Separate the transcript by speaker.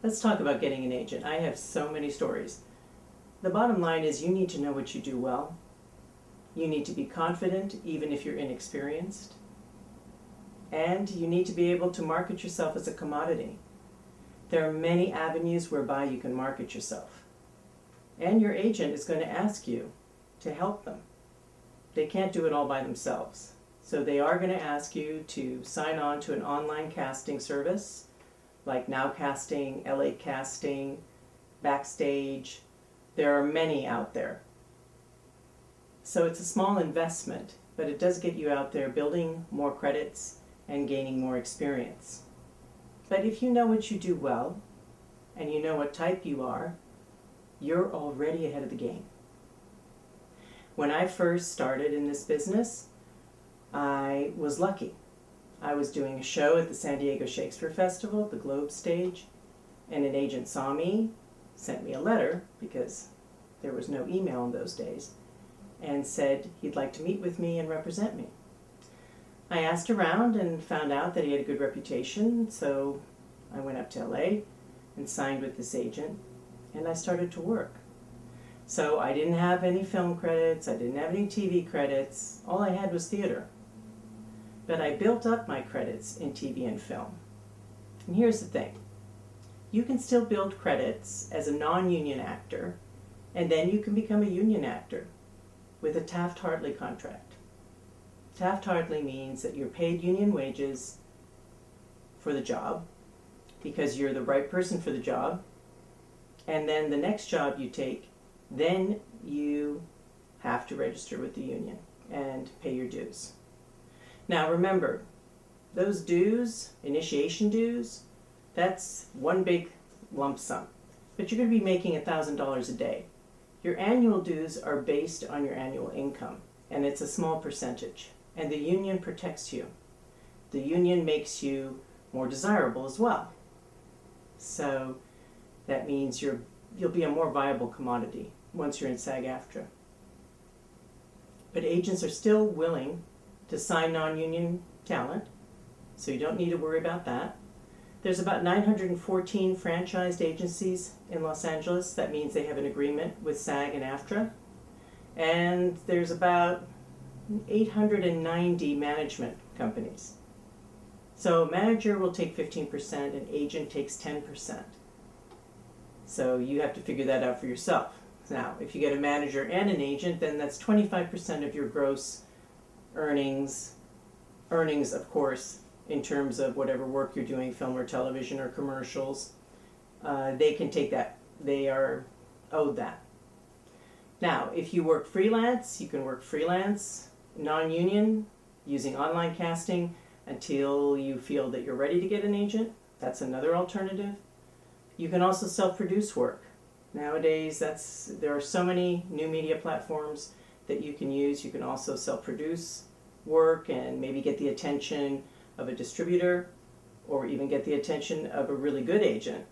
Speaker 1: Let's talk about getting an agent. I have so many stories. The bottom line is you need to know what you do well. You need to be confident even if you're inexperienced. And you need to be able to market yourself as a commodity. There are many avenues whereby you can market yourself. And your agent is going to ask you to help them. They can't do it all by themselves. So they are going to ask you to sign on to an online casting service like Now Casting, LA Casting, Backstage. There are many out there. So it's a small investment, but it does get you out there building more credits and gaining more experience. But if you know what you do well, and you know what type you are, you're already ahead of the game. When I first started in this business, I was lucky. I was doing a show at the San Diego Shakespeare Festival, the Globe stage, and an agent saw me, sent me a letter, because there was no email in those days, and said he'd like to meet with me and represent me. I asked around and found out that he had a good reputation, so I went up to LA and signed with this agent, and I started to work. So I didn't have any film credits, I didn't have any TV credits, all I had was theater. But I built up my credits in TV and film. And here's the thing. You can still build credits as a non-union actor, and then you can become a union actor with a Taft-Hartley contract. Taft-Hartley means that you're paid union wages for the job because you're the right person for the job, and then the next job you take, then you have to register with the union and pay your dues. Now remember, those dues, initiation dues, that's one big lump sum. But you're going to be making $1,000 a day. Your annual dues are based on your annual income, and it's a small percentage. And the union protects you. The union makes you more desirable as well. So that means you'll be a more viable commodity once you're in SAG-AFTRA. But agents are still willing to sign non-union talent, so you don't need to worry about that. There's about 914 franchised agencies in Los Angeles. That means they have an agreement with SAG and AFTRA. And there's about 890 management companies. So a manager will take 15%, an agent takes 10%. So you have to figure that out for yourself. Now, if you get a manager and an agent, then that's 25% of your gross earnings, of course, in terms of whatever work you're doing, film or television or commercials. They can take that. They are owed that. Now, if you work freelance, you can work freelance, non-union, using online casting until you feel that you're ready to get an agent. That's another alternative. You can also self-produce work. Nowadays, there are so many new media platforms that you can use. You can also self-produce work and maybe get the attention of a distributor or even get the attention of a really good agent